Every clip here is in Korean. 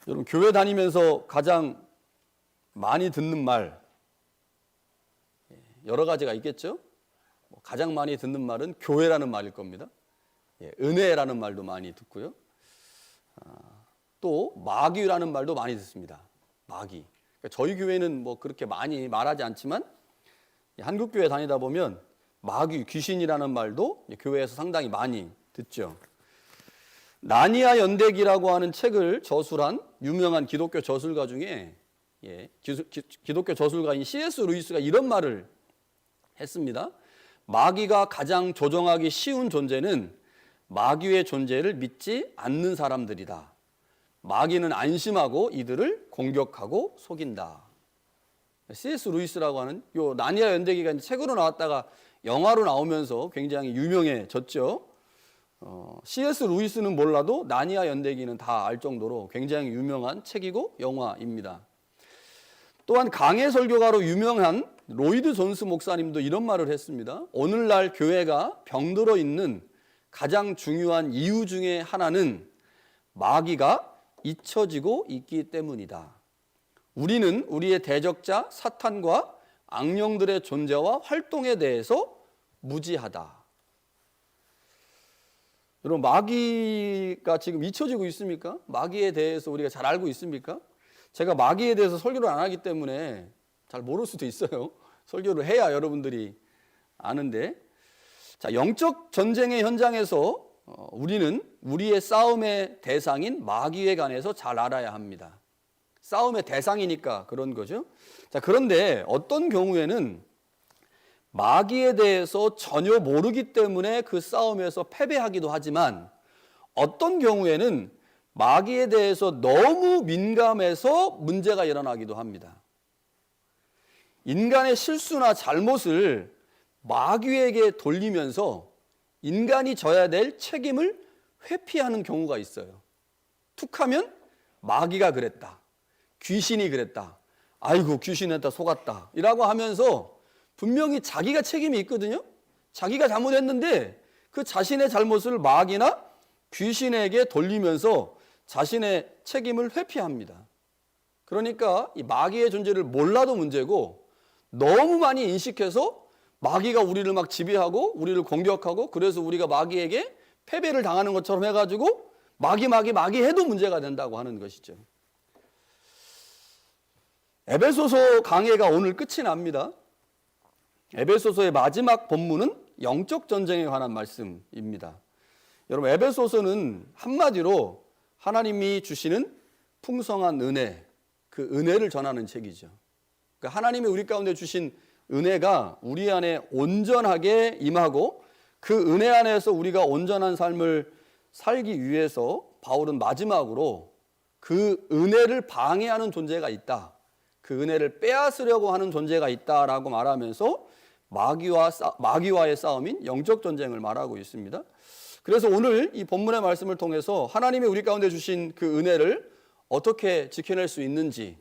여러분, 교회 다니면서 가장 많이 듣는 말 여러 가지가 있겠죠. 가장 많이 듣는 말은 교회라는 말일 겁니다. 은혜라는 말도 많이 듣고요. 또 마귀라는 말도 많이 듣습니다. 마귀. 그러니까 저희 교회는 뭐 그렇게 많이 말하지 않지만 한국 교회 다니다 보면 마귀, 귀신이라는 말도 교회에서 상당히 많이 듣죠. 나니아 연대기라고 하는 책을 저술한 유명한 기독교 저술가 중에 기독교 저술가인 C.S. 루이스가 이런 말을 했습니다. 마귀가 가장 조종하기 쉬운 존재는 마귀의 존재를 믿지 않는 사람들이다. 마귀는 안심하고 이들을 공격하고 속인다. C.S. 루이스라고 하는 요 나니아 연대기가 책으로 나왔다가 영화로 나오면서 굉장히 유명해졌죠. C.S. 루이스는 몰라도 나니아 연대기는 다 알 정도로 굉장히 유명한 책이고 영화입니다. 또한 강해 설교가로 유명한 로이드 존스 목사님도 이런 말을 했습니다. 오늘날 교회가 병들어 있는 가장 중요한 이유 중에 하나는 마귀가 잊혀지고 있기 때문이다. 우리는 우리의 대적자 사탄과 악령들의 존재와 활동에 대해서 무지하다. 여러분, 마귀가 지금 잊혀지고 있습니까? 마귀에 대해서 우리가 잘 알고 있습니까? 제가 마귀에 대해서 설교를 안 하기 때문에 잘 모를 수도 있어요. 설교를 해야 여러분들이 아는데, 자, 영적 전쟁의 현장에서 우리는 우리의 싸움의 대상인 마귀에 관해서 잘 알아야 합니다. 싸움의 대상이니까 그런 거죠. 자, 그런데 어떤 경우에는 마귀에 대해서 전혀 모르기 때문에 그 싸움에서 패배하기도 하지만 어떤 경우에는 마귀에 대해서 너무 민감해서 문제가 일어나기도 합니다. 인간의 실수나 잘못을 마귀에게 돌리면서 인간이 져야 될 책임을 회피하는 경우가 있어요. 툭하면 마귀가 그랬다, 귀신이 그랬다, 아이고 귀신한테 속았다 이라고 하면서 분명히 자기가 책임이 있거든요. 자기가 잘못했는데 그 자신의 잘못을 마귀나 귀신에게 돌리면서 자신의 책임을 회피합니다. 그러니까 이 마귀의 존재를 몰라도 문제고 너무 많이 인식해서 마귀가 우리를 막 지배하고 우리를 공격하고 그래서 우리가 마귀에게 패배를 당하는 것처럼 해가지고 마귀 해도 문제가 된다고 하는 것이죠. 에베소서 강해가 오늘 끝이 납니다. 에베소서의 마지막 본문은 영적 전쟁에 관한 말씀입니다. 여러분, 에베소서는 한마디로 하나님이 주시는 풍성한 은혜, 그 은혜를 전하는 책이죠. 그러니까 하나님이 우리 가운데 주신 은혜가 우리 안에 온전하게 임하고 그 은혜 안에서 우리가 온전한 삶을 살기 위해서 바울은 마지막으로 그 은혜를 방해하는 존재가 있다, 그 은혜를 빼앗으려고 하는 존재가 있다라고 말하면서 마귀와의 싸움인 영적 전쟁을 말하고 있습니다. 그래서 오늘 이 본문의 말씀을 통해서 하나님이 우리 가운데 주신 그 은혜를 어떻게 지켜낼 수 있는지,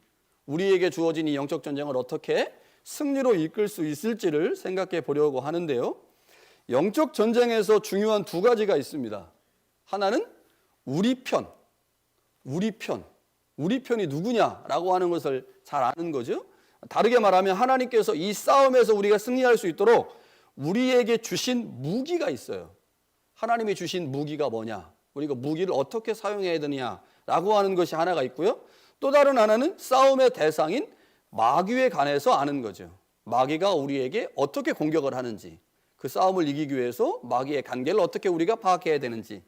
우리에게 주어진 이 영적 전쟁을 어떻게 승리로 이끌 수 있을지를 생각해 보려고 하는데요. 영적 전쟁에서 중요한 두 가지가 있습니다. 하나는 우리 편이 누구냐라고 하는 것을 잘 아는 거죠. 다르게 말하면 하나님께서 이 싸움에서 우리가 승리할 수 있도록 우리에게 주신 무기가 있어요. 하나님이 주신 무기가 뭐냐, 우리가 무기를 어떻게 사용해야 되느냐라고 하는 것이 하나가 있고요. 또 다른 하나는 싸움의 대상인 마귀에 관해서 아는 거죠. 마귀가 우리에게 어떻게 공격을 하는지, 그 싸움을 이기기 위해서 마귀의 관계를 어떻게 우리가 파악해야 되는지.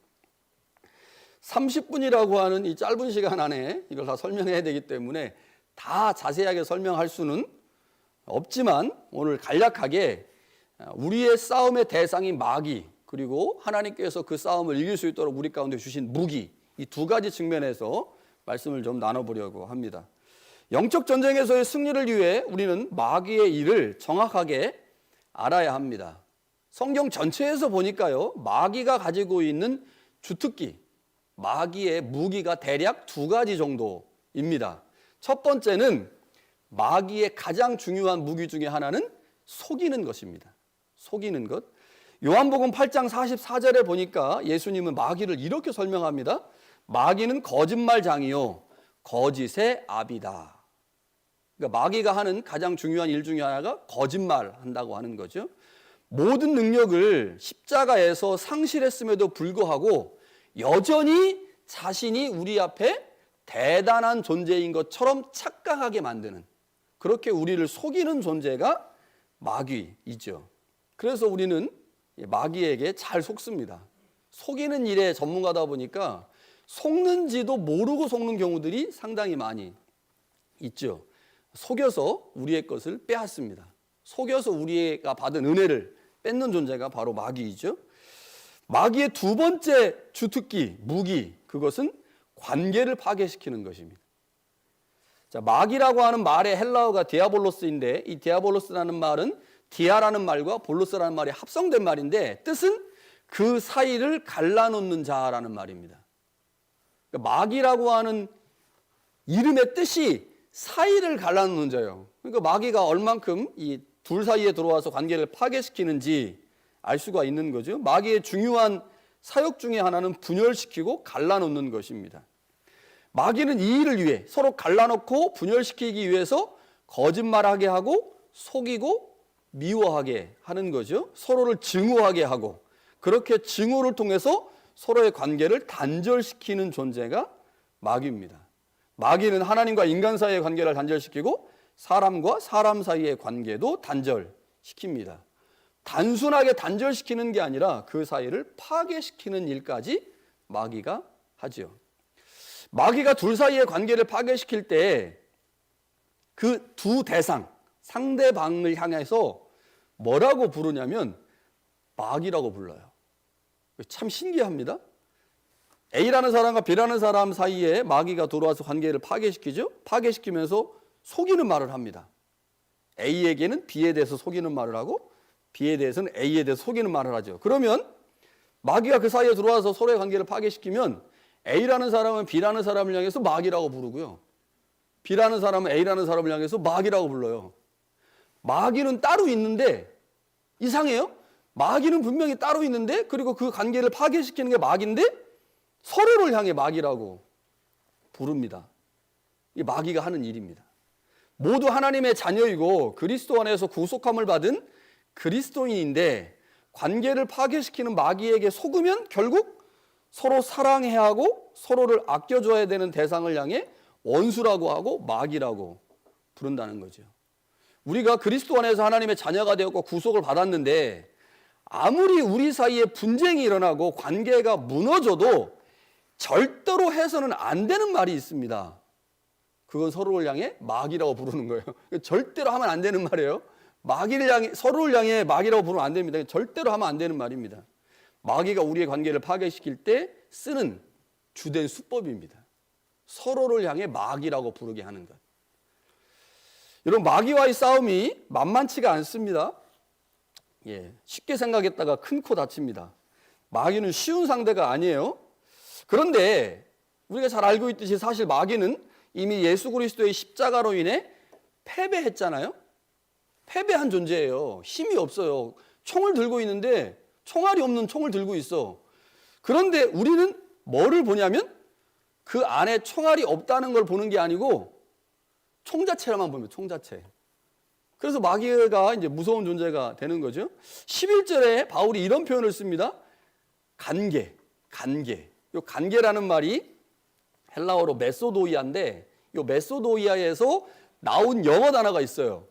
30분이라고 하는 이 짧은 시간 안에 이걸 다 설명해야 되기 때문에 다 자세하게 설명할 수는 없지만 오늘 간략하게 우리의 싸움의 대상인 마귀, 그리고 하나님께서 그 싸움을 이길 수 있도록 우리 가운데 주신 무기, 이 두 가지 측면에서 말씀을 좀 나눠보려고 합니다. 영적 전쟁에서의 승리를 위해 우리는 마귀의 일을 정확하게 알아야 합니다. 성경 전체에서 보니까요, 마귀가 가지고 있는 주특기, 마귀의 무기가 대략 두 가지 정도입니다. 첫 번째는 마귀의 가장 중요한 무기 중에 하나는 속이는 것입니다. 속이는 것. 요한복음 8장 44절에 보니까 예수님은 마귀를 이렇게 설명합니다. 마귀는 거짓말장이요 거짓의 아비다. 그러니까 마귀가 하는 가장 중요한 일 중에 하나가 거짓말한다고 하는 거죠. 모든 능력을 십자가에서 상실했음에도 불구하고 여전히 자신이 우리 앞에 대단한 존재인 것처럼 착각하게 만드는, 그렇게 우리를 속이는 존재가 마귀이죠. 그래서 우리는 마귀에게 잘 속습니다. 속이는 일에 전문가다 보니까 속는지도 모르고 속는 경우들이 상당히 많이 있죠. 속여서 우리의 것을 빼앗습니다. 속여서 우리가 받은 은혜를 뺏는 존재가 바로 마귀이죠. 마귀의 두 번째 주특기, 무기, 그것은 관계를 파괴시키는 것입니다. 자, 마귀라고 하는 말의 헬라어가 디아볼로스인데, 이 디아볼로스라는 말은 디아라는 말과 볼로스라는 말이 합성된 말인데, 뜻은 그 사이를 갈라놓는 자라는 말입니다. 그러니까 마귀라고 하는 이름의 뜻이 사이를 갈라놓는 자예요. 그러니까 마귀가 얼만큼 이 둘 사이에 들어와서 관계를 파괴시키는지 알 수가 있는 거죠. 마귀의 중요한 사역 중에 하나는 분열시키고 갈라놓는 것입니다. 마귀는 이 일을 위해 서로 갈라놓고 분열시키기 위해서 거짓말하게 하고 속이고 미워하게 하는 거죠. 서로를 증오하게 하고, 그렇게 증오를 통해서 서로의 관계를 단절시키는 존재가 마귀입니다. 마귀는 하나님과 인간 사이의 관계를 단절시키고 사람과 사람 사이의 관계도 단절시킵니다. 단순하게 단절시키는 게 아니라 그 사이를 파괴시키는 일까지 마귀가 하죠. 마귀가 둘 사이의 관계를 파괴시킬 때 그 두 대상, 상대방을 향해서 뭐라고 부르냐면 마귀라고 불러요. 참 신기합니다. A라는 사람과 B라는 사람 사이에 마귀가 들어와서 관계를 파괴시키죠. 파괴시키면서 속이는 말을 합니다. A에게는 B에 대해서 속이는 말을 하고, B에 대해서는 A에 대해서 속이는 말을 하죠. 그러면 마귀가 그 사이에 들어와서 서로의 관계를 파괴시키면 A라는 사람은 B라는 사람을 향해서 마귀라고 부르고요, B라는 사람은 A라는 사람을 향해서 마귀라고 불러요. 마귀는 따로 있는데, 이상해요. 마귀는 분명히 따로 있는데, 그리고 그 관계를 파괴시키는 게 마귀인데 서로를 향해 마귀라고 부릅니다. 이 마귀가 하는 일입니다. 모두 하나님의 자녀이고 그리스도 안에서 구속함을 받은 그리스도인인데, 관계를 파괴시키는 마귀에게 속으면 결국 서로 사랑해야 하고 서로를 아껴줘야 되는 대상을 향해 원수라고 하고 마귀라고 부른다는 거죠. 우리가 그리스도 안에서 하나님의 자녀가 되었고 구속을 받았는데, 아무리 우리 사이에 분쟁이 일어나고 관계가 무너져도 절대로 해서는 안 되는 말이 있습니다. 그건 서로를 향해 마귀라고 부르는 거예요. 절대로 하면 안 되는 말이에요. 마귀를 향해, 서로를 향해 마귀라고 부르면 안 됩니다. 절대로 하면 안 되는 말입니다. 마귀가 우리의 관계를 파괴시킬 때 쓰는 주된 수법입니다. 서로를 향해 마귀라고 부르게 하는 것. 여러분, 마귀와의 싸움이 만만치가 않습니다. 쉽게 생각했다가 큰 코 다칩니다. 마귀는 쉬운 상대가 아니에요. 그런데 우리가 잘 알고 있듯이 사실 마귀는 이미 예수 그리스도의 십자가로 인해 패배했잖아요. 패배한 존재예요. 힘이 없어요. 총을 들고 있는데 총알이 없는 총을 들고 있어. 그런데 우리는 뭐를 보냐면 그 안에 총알이 없다는 걸 보는 게 아니고 총 자체로만 보면 총 자체. 그래서 마귀가 이제 무서운 존재가 되는 거죠. 11절에 바울이 이런 표현을 씁니다. 간계. 이 간계라는 말이 헬라어로 메소도이아인데, 이 메소도이아에서 나온 영어 단어가 있어요.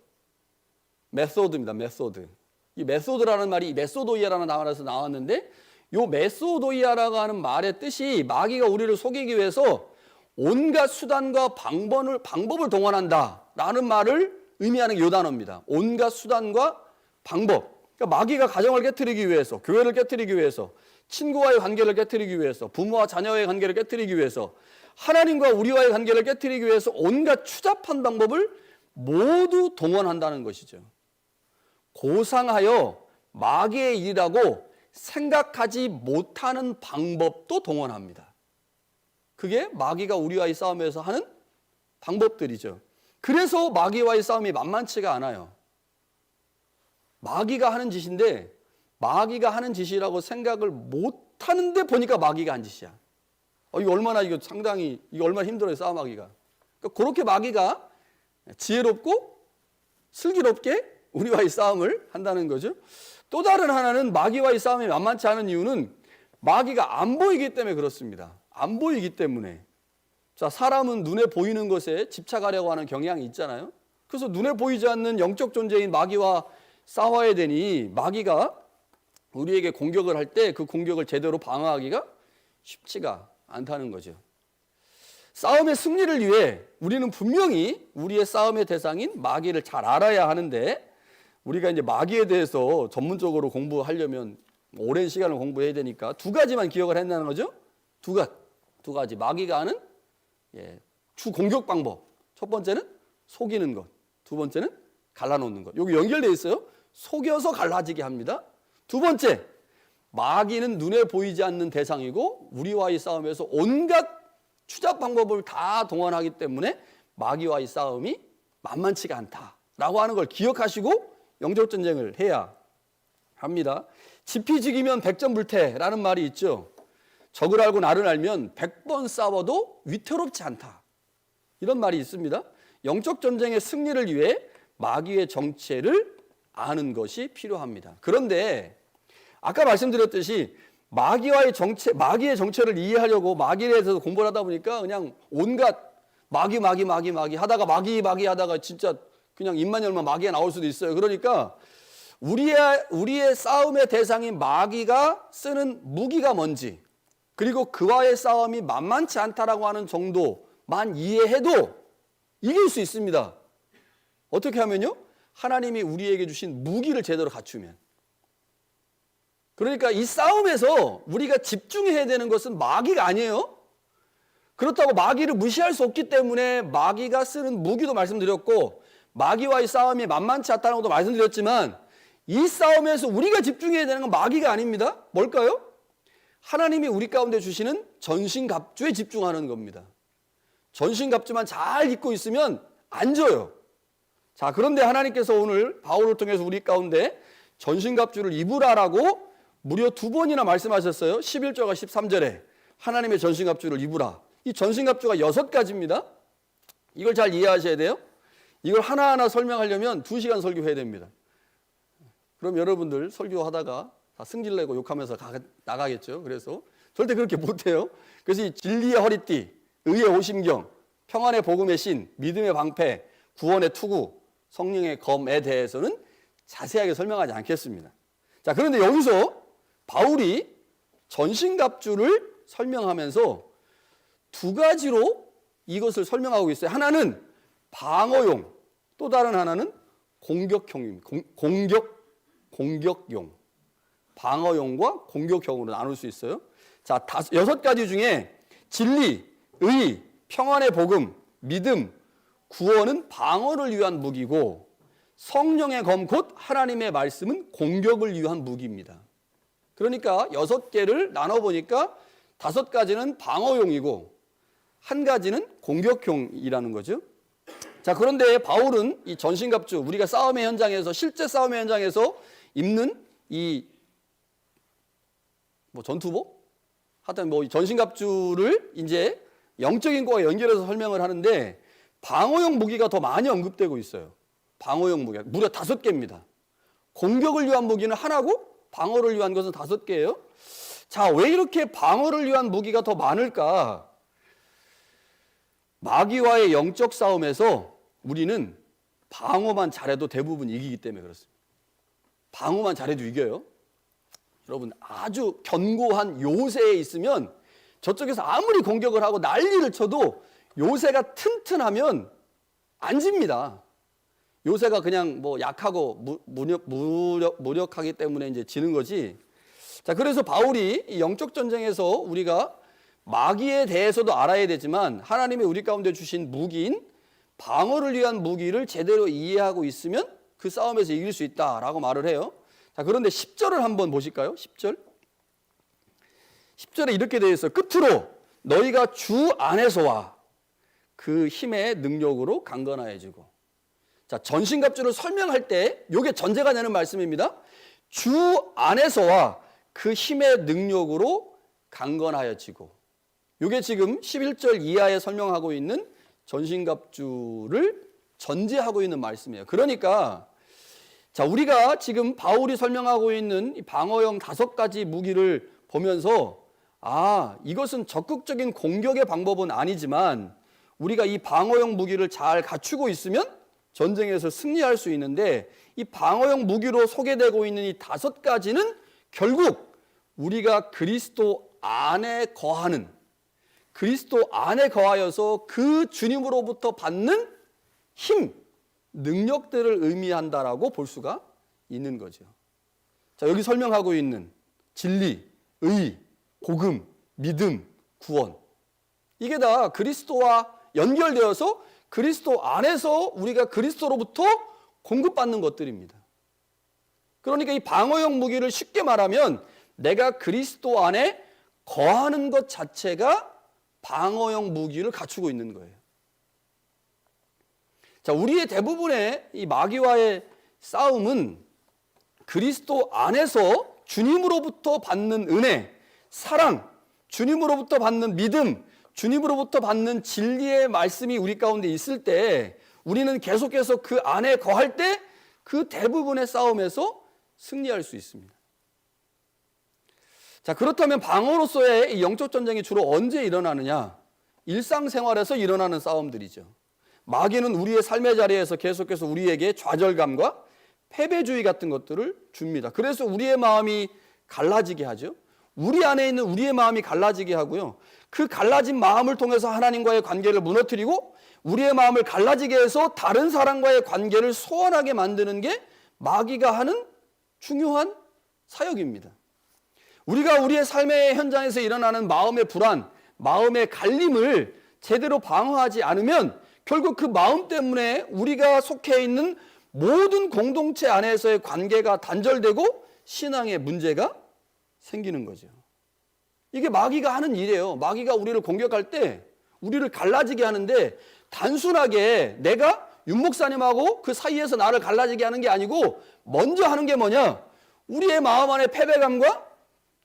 메소드입니다. 메소드. 이 메소드라는 말이 메소도이아라는 단어에서 나왔는데, 이 메소도이아라고 하는 말의 뜻이 마귀가 우리를 속이기 위해서 온갖 수단과 방법을 동원한다라는 말을 의미하는 게 이 단어입니다. 온갖 수단과 방법. 그러니까 마귀가 가정을 깨트리기 위해서, 교회를 깨트리기 위해서, 친구와의 관계를 깨트리기 위해서, 부모와 자녀의 관계를 깨트리기 위해서, 하나님과 우리와의 관계를 깨트리기 위해서 온갖 추잡한 방법을 모두 동원한다는 것이죠. 고상하여 마귀의 일이라고 생각하지 못하는 방법도 동원합니다. 그게 마귀가 우리와의 싸움에서 하는 방법들이죠. 그래서 마귀와의 싸움이 만만치가 않아요. 마귀가 하는 짓인데, 마귀가 하는 짓이라고 생각을 못하는데 보니까 마귀가 한 짓이야. 이거 얼마나 힘들어요, 싸움하기가. 그러니까 그렇게 마귀가 지혜롭고 슬기롭게 우리와의 싸움을 한다는 거죠. 또 다른 하나는 마귀와의 싸움이 만만치 않은 이유는 마귀가 안 보이기 때문에 그렇습니다. 안 보이기 때문에. 자, 사람은 눈에 보이는 것에 집착하려고 하는 경향이 있잖아요. 그래서 눈에 보이지 않는 영적 존재인 마귀와 싸워야 되니 마귀가 우리에게 공격을 할 때 그 공격을 제대로 방어하기가 쉽지가 않다는 거죠. 싸움의 승리를 위해 우리는 분명히 우리의 싸움의 대상인 마귀를 잘 알아야 하는데, 우리가 이제 마귀에 대해서 전문적으로 공부하려면 오랜 시간을 공부해야 되니까 두 가지만 기억을 한다는 거죠. 두 가지. 마귀가 하는 주 공격 방법. 첫 번째는 속이는 것. 두 번째는 갈라놓는 것. 여기 연결되어 있어요. 속여서 갈라지게 합니다. 두 번째, 마귀는 눈에 보이지 않는 대상이고 우리와의 싸움에서 온갖 추잡 방법을 다 동원하기 때문에 마귀와의 싸움이 만만치가 않다라고 하는 걸 기억하시고 영적 전쟁을 해야 합니다. 지피지기면 백전불태라는 말이 있죠. 적을 알고 나를 알면 100번 싸워도 위태롭지 않다. 이런 말이 있습니다. 영적 전쟁의 승리를 위해 마귀의 정체를 아는 것이 필요합니다. 그런데 아까 말씀드렸듯이 마귀의 정체를 이해하려고 마귀에 대해서 공부를 하다 보니까 그냥 온갖 마귀 하다가 마귀 하다가 진짜 그냥 입만 열면 마귀가 나올 수도 있어요. 그러니까 우리의 싸움의 대상인 마귀가 쓰는 무기가 뭔지, 그리고 그와의 싸움이 만만치 않다라고 하는 정도만 이해해도 이길 수 있습니다. 어떻게 하면요? 하나님이 우리에게 주신 무기를 제대로 갖추면. 그러니까 이 싸움에서 우리가 집중해야 되는 것은 마귀가 아니에요. 그렇다고 마귀를 무시할 수 없기 때문에 마귀가 쓰는 무기도 말씀드렸고, 마귀와의 싸움이 만만치 않다는 것도 말씀드렸지만, 이 싸움에서 우리가 집중해야 되는 건 마귀가 아닙니다. 뭘까요? 하나님이 우리 가운데 주시는 전신갑주에 집중하는 겁니다. 전신갑주만 잘 입고 있으면 안 져요. 자, 그런데 하나님께서 오늘 바울을 통해서 우리 가운데 전신갑주를 입으라라고 무려 2번이나 말씀하셨어요. 11절과 13절에 하나님의 전신갑주를 입으라. 이 전신갑주가 6가지입니다. 이걸 잘 이해하셔야 돼요. 이걸 하나하나 설명하려면 2시간 설교해야 됩니다. 그럼 여러분들 설교하다가 다 승질내고 욕하면서 나가겠죠. 그래서 절대 그렇게 못해요. 그래서 이 진리의 허리띠, 의의 오심경, 평안의 복음의 신, 믿음의 방패, 구원의 투구, 성령의 검에 대해서는 자세하게 설명하지 않겠습니다. 자, 그런데 여기서 바울이 전신갑주를 설명하면서 2가지로 이것을 설명하고 있어요. 하나는 방어용, 또 다른 하나는 공격형입니다. 공격용. 방어용과 공격형으로 나눌 수 있어요. 자, 6가지 중에 진리, 의, 평안의 복음, 믿음, 구원은 방어를 위한 무기고, 성령의 검 곧 하나님의 말씀은 공격을 위한 무기입니다. 그러니까 6개를 나눠보니까 5가지는 방어용이고 1가지는 공격용이라는 거죠. 자, 그런데 바울은 이 전신갑주, 우리가 싸움의 현장에서, 실제 싸움의 현장에서 입는 이 전투복? 하여튼 전신갑주를 이제 영적인 것과 연결해서 설명을 하는데, 방어용 무기가 더 많이 언급되고 있어요. 방어용 무기가 무려 5개입니다. 공격을 위한 무기는 하나고 방어를 위한 것은 5개예요. 자, 왜 이렇게 방어를 위한 무기가 더 많을까? 마귀와의 영적 싸움에서 우리는 방어만 잘해도 대부분 이기기 때문에 그렇습니다. 방어만 잘해도 이겨요. 여러분, 아주 견고한 요새에 있으면 저쪽에서 아무리 공격을 하고 난리를 쳐도 요새가 튼튼하면 안 집니다. 요새가 그냥 약하고 무력하기 때문에 이제 지는 거지. 자, 그래서 바울이 이 영적 전쟁에서 우리가 마귀에 대해서도 알아야 되지만 하나님이 우리 가운데 주신 무기인 방어를 위한 무기를 제대로 이해하고 있으면 그 싸움에서 이길 수 있다라고 말을 해요. 자, 그런데 10절을 한번 보실까요? 10절. 10절에 이렇게 되어 있어요. 끝으로 너희가 주 안에서와 그 힘의 능력으로 강건하여지고. 자, 전신갑주를 설명할 때 이게 전제가 되는 말씀입니다. 주 안에서와 그 힘의 능력으로 강건하여지고. 이게 지금 11절 이하에 설명하고 있는 전신갑주를 전제하고 있는 말씀이에요. 그러니까 자, 우리가 지금 바울이 설명하고 있는 이 방어용 5가지 무기를 보면서 이것은 적극적인 공격의 방법은 아니지만 우리가 이 방어용 무기를 잘 갖추고 있으면 전쟁에서 승리할 수 있는데, 이 방어용 무기로 소개되고 있는 이 5가지는 결국 우리가 그리스도 안에 거하는, 그리스도 안에 거하여서 그 주님으로부터 받는 힘, 능력들을 의미한다라고 볼 수가 있는 거죠. 자, 여기 설명하고 있는 진리, 의, 복음, 믿음, 구원, 이게 다 그리스도와 연결되어서 그리스도 안에서 우리가 그리스도로부터 공급받는 것들입니다. 그러니까 이 방어용 무기를 쉽게 말하면 내가 그리스도 안에 거하는 것 자체가 방어용 무기를 갖추고 있는 거예요. 자, 우리의 대부분의 이 마귀와의 싸움은 그리스도 안에서 주님으로부터 받는 은혜, 사랑, 주님으로부터 받는 믿음, 주님으로부터 받는 진리의 말씀이 우리 가운데 있을 때 우리는 계속해서 그 안에 거할 때 그 대부분의 싸움에서 승리할 수 있습니다. 자, 그렇다면 방어로서의 이 영적 전쟁이 주로 언제 일어나느냐? 일상생활에서 일어나는 싸움들이죠. 마귀는 우리의 삶의 자리에서 계속해서 우리에게 좌절감과 패배주의 같은 것들을 줍니다. 그래서 우리의 마음이 갈라지게 하죠. 우리 안에 있는 우리의 마음이 갈라지게 하고요. 그 갈라진 마음을 통해서 하나님과의 관계를 무너뜨리고 우리의 마음을 갈라지게 해서 다른 사람과의 관계를 소원하게 만드는 게 마귀가 하는 중요한 사역입니다. 우리가 우리의 삶의 현장에서 일어나는 마음의 불안, 마음의 갈림을 제대로 방어하지 않으면 결국 그 마음 때문에 우리가 속해 있는 모든 공동체 안에서의 관계가 단절되고 신앙의 문제가 생기는 거죠. 이게 마귀가 하는 일이에요. 마귀가 우리를 공격할 때 우리를 갈라지게 하는데, 단순하게 내가 윤 목사님하고 그 사이에서 나를 갈라지게 하는 게 아니고 먼저 하는 게 뭐냐? 우리의 마음 안에 패배감과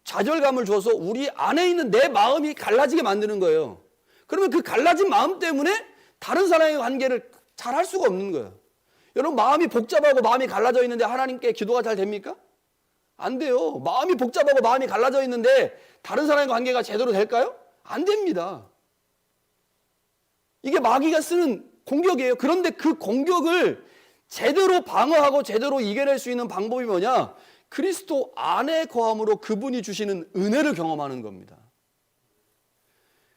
좌절감을 줘서 우리 안에 있는 내 마음이 갈라지게 만드는 거예요. 그러면 그 갈라진 마음 때문에 다른 사람의 관계를 잘 할 수가 없는 거예요. 여러분, 마음이 복잡하고 마음이 갈라져 있는데 하나님께 기도가 잘 됩니까? 안 돼요. 마음이 복잡하고 마음이 갈라져 있는데 다른 사람의 관계가 제대로 될까요? 안 됩니다. 이게 마귀가 쓰는 공격이에요. 그런데 그 공격을 제대로 방어하고 제대로 이겨낼 수 있는 방법이 뭐냐? 그리스도 안에 거함으로 그분이 주시는 은혜를 경험하는 겁니다.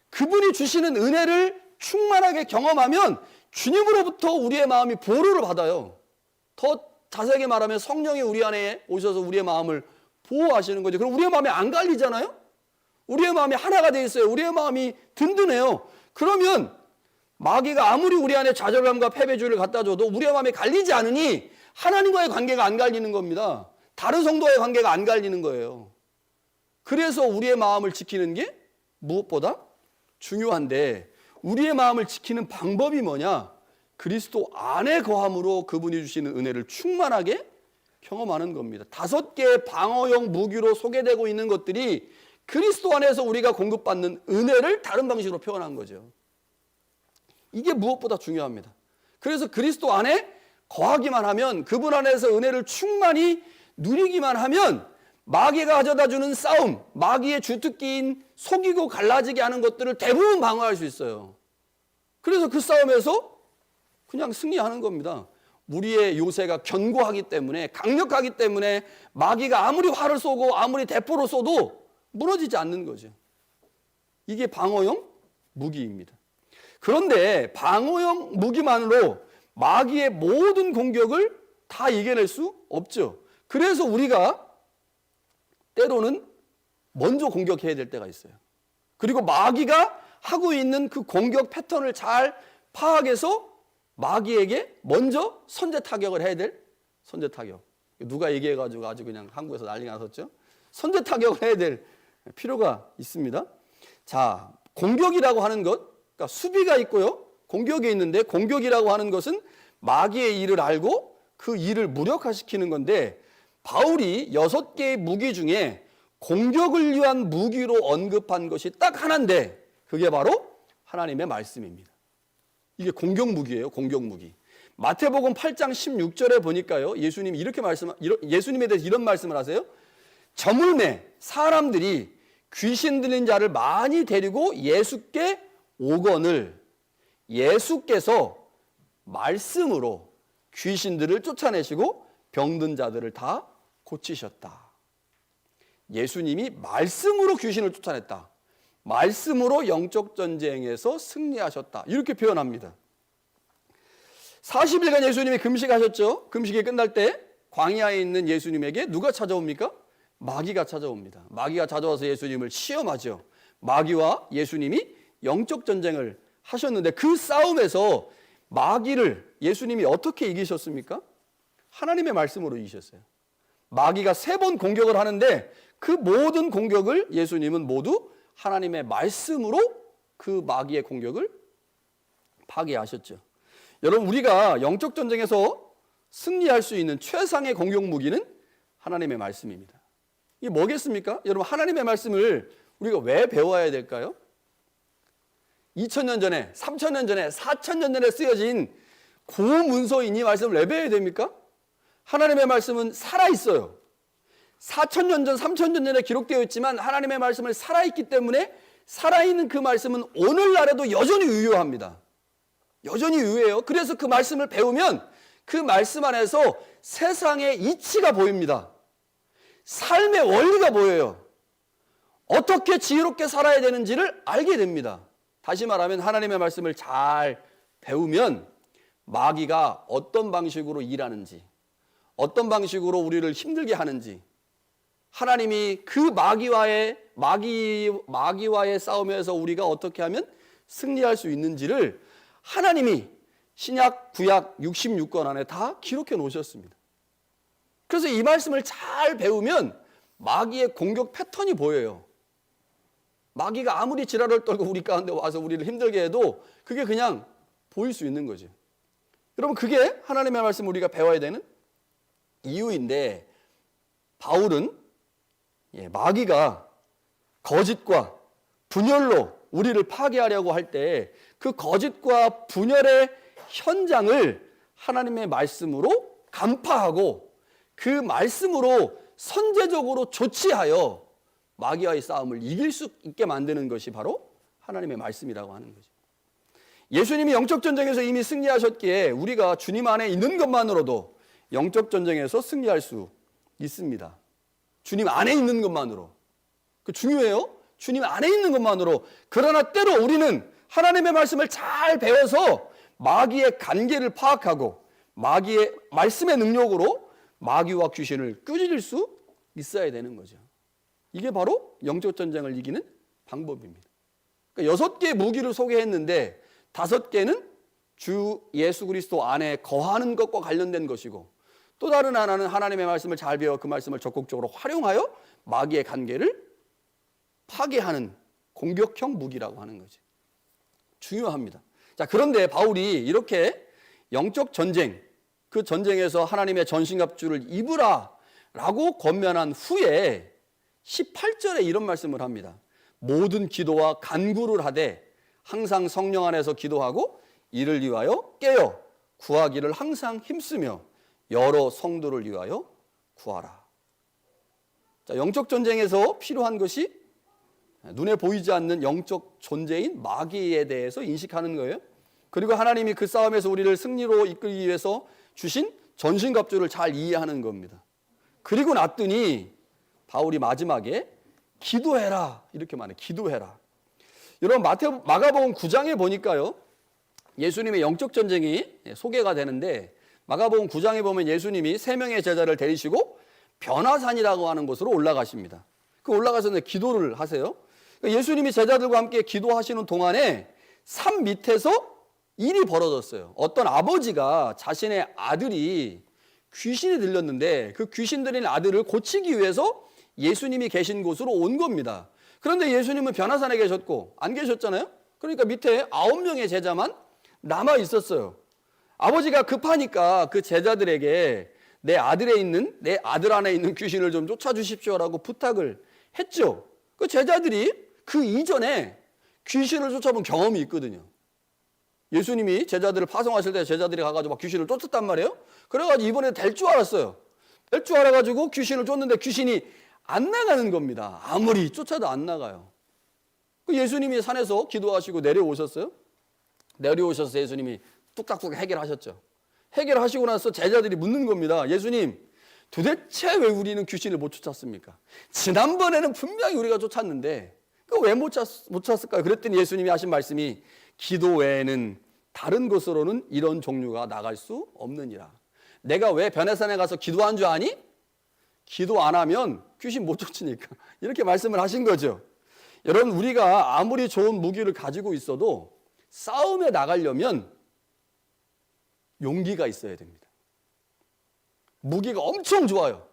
그분이 주시는 은혜를 충만하게 경험하면 주님으로부터 우리의 마음이 보호를 받아요. 더 자세하게 말하면 성령이 우리 안에 오셔서 우리의 마음을 보호하시는 거죠. 그럼 우리의 마음이 안 갈리잖아요? 우리의 마음이 하나가 돼 있어요. 우리의 마음이 든든해요. 그러면 마귀가 아무리 우리 안에 좌절감과 패배주의를 갖다 줘도 우리의 마음이 갈리지 않으니 하나님과의 관계가 안 갈리는 겁니다. 다른 성도와의 관계가 안 갈리는 거예요. 그래서 우리의 마음을 지키는 게 무엇보다 중요한데, 우리의 마음을 지키는 방법이 뭐냐? 그리스도 안에 거함으로 그분이 주시는 은혜를 충만하게 경험하는 겁니다. 5개의 방어용 무기로 소개되고 있는 것들이 그리스도 안에서 우리가 공급받는 은혜를 다른 방식으로 표현한 거죠. 이게 무엇보다 중요합니다. 그래서 그리스도 안에 거하기만 하면, 그분 안에서 은혜를 충만히 누리기만 하면 마귀가 가져다 주는 싸움, 마귀의 주특기인 속이고 갈라지게 하는 것들을 대부분 방어할 수 있어요. 그래서 그 싸움에서 그냥 승리하는 겁니다. 우리의 요새가 견고하기 때문에, 강력하기 때문에 마귀가 아무리 활을 쏘고 아무리 대포를 쏘도 무너지지 않는 거죠. 이게 방어용 무기입니다. 그런데 방어용 무기만으로 마귀의 모든 공격을 다 이겨낼 수 없죠. 그래서 우리가 때로는 먼저 공격해야 될 때가 있어요. 그리고 마귀가 하고 있는 그 공격 패턴을 잘 파악해서 마귀에게 먼저 선제 타격을 해야 될 선제 타격. 누가 얘기해가지고 아주 그냥 한국에서 난리가 났었죠. 선제 타격을 해야 될 필요가 있습니다. 자, 공격이라고 하는 것, 그러니까 수비가 있고요, 공격이 있는데, 공격이라고 하는 것은 마귀의 일을 알고 그 일을 무력화시키는 건데, 바울이 6개의 무기 중에 공격을 위한 무기로 언급한 것이 딱 하나인데 그게 바로 하나님의 말씀입니다. 이게 공격무기예요. 공격무기. 마태복음 8장 16절에 보니까요, 예수님에 대해서 이런 말씀을 하세요. 저물매 사람들이 귀신 들린 자를 많이 데리고 예수께 오거늘 예수께서 말씀으로 귀신들을 쫓아내시고 병든 자들을 다 고치셨다. 예수님이 말씀으로 귀신을 쫓아냈다. 말씀으로 영적 전쟁에서 승리하셨다. 이렇게 표현합니다. 40일간 예수님이 금식하셨죠. 금식이 끝날 때 광야에 있는 예수님에게 누가 찾아옵니까? 마귀가 찾아옵니다. 마귀가 찾아와서 예수님을 시험하죠. 마귀와 예수님이 영적 전쟁을 하셨는데 그 싸움에서 마귀를 예수님이 어떻게 이기셨습니까? 하나님의 말씀으로 이기셨어요. 마귀가 3번 공격을 하는데 그 모든 공격을 예수님은 모두 하나님의 말씀으로 그 마귀의 공격을 파괴하셨죠. 여러분, 우리가 영적 전쟁에서 승리할 수 있는 최상의 공격 무기는 하나님의 말씀입니다. 이게 뭐겠습니까? 여러분, 하나님의 말씀을 우리가 왜 배워야 될까요? 2000년 전에, 3000년 전에, 4000년 전에 쓰여진 고문서인 이 말씀을 왜 배워야 됩니까? 하나님의 말씀은 살아있어요. 4000년 전, 3000년 전에 기록되어 있지만 하나님의 말씀을 살아있기 때문에 살아있는 그 말씀은 오늘날에도 여전히 유효합니다. 여전히 유효해요. 그래서 그 말씀을 배우면 그 말씀 안에서 세상의 이치가 보입니다. 삶의 원리가 보여요. 어떻게 지혜롭게 살아야 되는지를 알게 됩니다. 다시 말하면 하나님의 말씀을 잘 배우면 마귀가 어떤 방식으로 일하는지, 어떤 방식으로 우리를 힘들게 하는지, 하나님이 그 마귀와의 싸움에서 우리가 어떻게 하면 승리할 수 있는지를 하나님이 신약, 구약 66권 안에 다 기록해 놓으셨습니다. 그래서 이 말씀을 잘 배우면 마귀의 공격 패턴이 보여요. 마귀가 아무리 지랄을 떨고 우리 가운데 와서 우리를 힘들게 해도 그게 그냥 보일 수 있는 거죠. 여러분, 그게 하나님의 말씀을 우리가 배워야 되는 이유인데, 바울은 마귀가 거짓과 분열로 우리를 파괴하려고 할 때 그 거짓과 분열의 현장을 하나님의 말씀으로 간파하고 그 말씀으로 선제적으로 조치하여 마귀와의 싸움을 이길 수 있게 만드는 것이 바로 하나님의 말씀이라고 하는 거죠. 예수님이 영적 전쟁에서 이미 승리하셨기에 우리가 주님 안에 있는 것만으로도 영적 전쟁에서 승리할 수 있습니다. 주님 안에 있는 것만으로. 그 중요해요. 주님 안에 있는 것만으로. 그러나 때로 우리는 하나님의 말씀을 잘 배워서 마귀의 관계를 파악하고 마귀의 말씀의 능력으로 마귀와 귀신을 끄집을 수 있어야 되는 거죠. 이게 바로 영적 전쟁을 이기는 방법입니다. 그러니까 6개의 무기를 소개했는데 5개는 주 예수 그리스도 안에 거하는 것과 관련된 것이고, 또 다른 하나는 하나님의 말씀을 잘 배워 그 말씀을 적극적으로 활용하여 마귀의 관계를 파괴하는 공격형 무기라고 하는 거죠. 중요합니다. 자, 그런데 바울이 이렇게 영적 전쟁, 그 전쟁에서 하나님의 전신갑주를 입으라 라고 권면한 후에 18절에 이런 말씀을 합니다. 모든 기도와 간구를 하되 항상 성령 안에서 기도하고 이를 위하여 깨어 구하기를 항상 힘쓰며 여러 성도를 위하여 구하라. 자, 영적 전쟁에서 필요한 것이 눈에 보이지 않는 영적 존재인 마귀에 대해서 인식하는 거예요. 그리고 하나님이 그 싸움에서 우리를 승리로 이끌기 위해서 주신 전신갑주를 잘 이해하는 겁니다. 그리고 났더니 바울이 마지막에 기도해라 이렇게 말해요. 기도해라. 여러분, 마가복음 9장에 보니까요, 예수님의 영적 전쟁이 소개가 되는데, 마가복음 9장에 보면 예수님이 3명의 제자를 데리시고 변화산이라고 하는 곳으로 올라가십니다. 그 올라가서 기도를 하세요. 예수님이 제자들과 함께 기도하시는 동안에 산 밑에서 일이 벌어졌어요. 어떤 아버지가 자신의 아들이 귀신이 들렸는데 그 귀신 들린 아들을 고치기 위해서 예수님이 계신 곳으로 온 겁니다. 그런데 예수님은 변화산에 계셨고 안 계셨잖아요. 그러니까 밑에 9명의 제자만 남아 있었어요. 아버지가 급하니까 그 제자들에게 내 아들 안에 있는 귀신을 좀 쫓아주십시오라고 부탁을 했죠. 그 제자들이 그 이전에 귀신을 쫓아본 경험이 있거든요. 예수님이 제자들을 파송하실 때 제자들이 가가지고 막 귀신을 쫓았단 말이에요. 그래가지고 이번에 될 줄 알았어요. 될 줄 알아가지고 귀신을 쫓는데 귀신이 안 나가는 겁니다. 아무리 쫓아도 안 나가요. 그 예수님이 산에서 기도하시고 내려오셨어요. 내려오셔서 예수님이 뚝딱뚝 해결하셨죠. 해결하시고 나서 제자들이 묻는 겁니다. 예수님, 도대체 왜 우리는 귀신을 못 쫓았습니까? 지난번에는 분명히 우리가 쫓았는데 왜 못 쫓았을까요? 그랬더니 예수님이 하신 말씀이 기도 외에는 다른 곳으로는 이런 종류가 나갈 수 없느니라. 내가 왜 변해산에 가서 기도한 줄 아니? 기도 안 하면 귀신 못 쫓으니까. 이렇게 말씀을 하신 거죠. 여러분, 우리가 아무리 좋은 무기를 가지고 있어도 싸움에 나가려면 용기가 있어야 됩니다. 무기가 엄청 좋아요.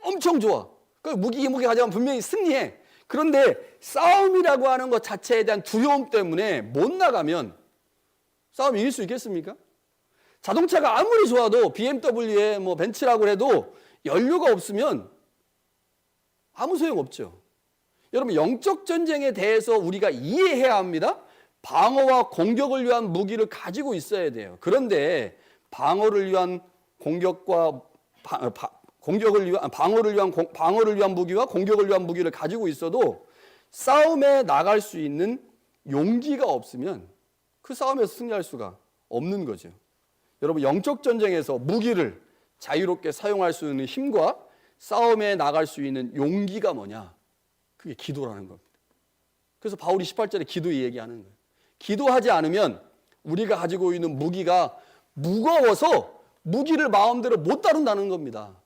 엄청 좋아. 그 무기 가져가면 분명히 승리해. 그런데 싸움이라고 하는 것 자체에 대한 두려움 때문에 못 나가면 싸움 이길 수 있겠습니까? 자동차가 아무리 좋아도 BMW에 뭐 벤츠라고 해도 연료가 없으면 아무 소용 없죠. 여러분, 영적 전쟁에 대해서 우리가 이해해야 합니다. 방어와 공격을 위한 무기를 가지고 있어야 돼요. 그런데 방어를 위한 방어를 위한 무기와 공격을 위한 무기를 가지고 있어도 싸움에 나갈 수 있는 용기가 없으면 그 싸움에서 승리할 수가 없는 거죠. 여러분, 영적 전쟁에서 무기를 자유롭게 사용할 수 있는 힘과 싸움에 나갈 수 있는 용기가 뭐냐? 그게 기도라는 겁니다. 그래서 바울이 18절에 기도 얘기하는 거예요. 기도하지 않으면 우리가 가지고 있는 무기가 무거워서 무기를 마음대로 못 다룬다는 겁니다.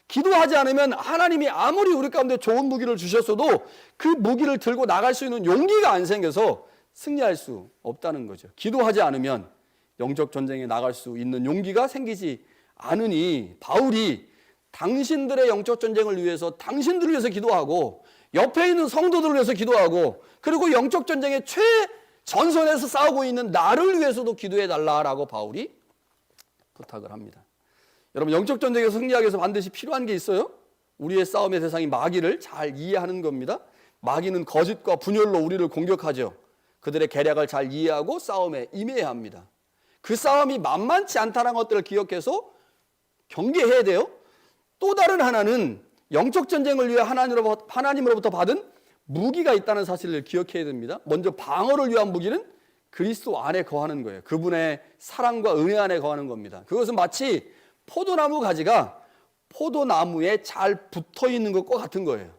기도하지 않으면 하나님이 아무리 우리 가운데 좋은 무기를 주셨어도 그 무기를 들고 나갈 수 있는 용기가 안 생겨서 승리할 수 없다는 거죠. 기도하지 않으면 영적 전쟁에 나갈 수 있는 용기가 생기지 않으니 바울이 당신들의 영적 전쟁을 위해서 당신들을 위해서 기도하고 옆에 있는 성도들을 위해서 기도하고 그리고 영적 전쟁의 최전선에서 싸우고 있는 나를 위해서도 기도해 달라라고 바울이 부탁을 합니다. 여러분, 영적 전쟁에서 승리하기 위해서 반드시 필요한 게 있어요. 우리의 싸움의 대상인 마귀를 잘 이해하는 겁니다. 마귀는 거짓과 분열로 우리를 공격하죠. 그들의 계략을 잘 이해하고 싸움에 임해야 합니다. 그 싸움이 만만치 않다는 것들을 기억해서 경계해야 돼요. 또 다른 하나는 영적 전쟁을 위해 하나님으로부터 받은 무기가 있다는 사실을 기억해야 됩니다. 먼저 방어를 위한 무기는 그리스도 안에 거하는 거예요. 그분의 사랑과 은혜 안에 거하는 겁니다. 그것은 마치 포도나무 가지가 포도나무에 잘 붙어 있는 것과 같은 거예요.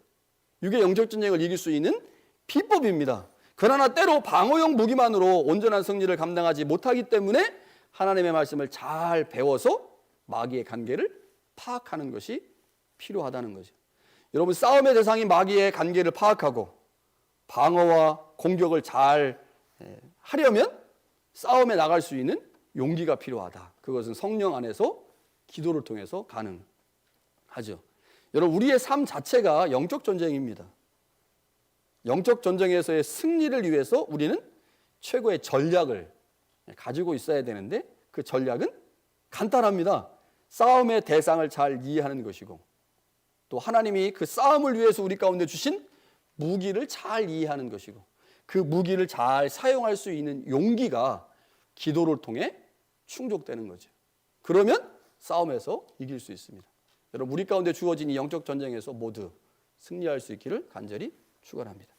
이게 영적 전쟁을 이길 수 있는 비법입니다. 그러나 때로 방어용 무기만으로 온전한 승리를 감당하지 못하기 때문에 하나님의 말씀을 잘 배워서 마귀의 관계를 파악하는 것이 필요하다는 거죠. 여러분, 싸움의 대상인 마귀의 관계를 파악하고 방어와 공격을 잘 하려면 싸움에 나갈 수 있는 용기가 필요하다. 그것은 성령 안에서 기도를 통해서 가능하죠. 여러분, 우리의 삶 자체가 영적 전쟁입니다. 영적 전쟁에서의 승리를 위해서 우리는 최고의 전략을 가지고 있어야 되는데 그 전략은 간단합니다. 싸움의 대상을 잘 이해하는 것이고 또 하나님이 그 싸움을 위해서 우리 가운데 주신 무기를 잘 이해하는 것이고 그 무기를 잘 사용할 수 있는 용기가 기도를 통해 충족되는 거죠. 그러면 싸움에서 이길 수 있습니다. 여러분, 우리 가운데 주어진 이 영적 전쟁에서 모두 승리할 수 있기를 간절히 축원합니다.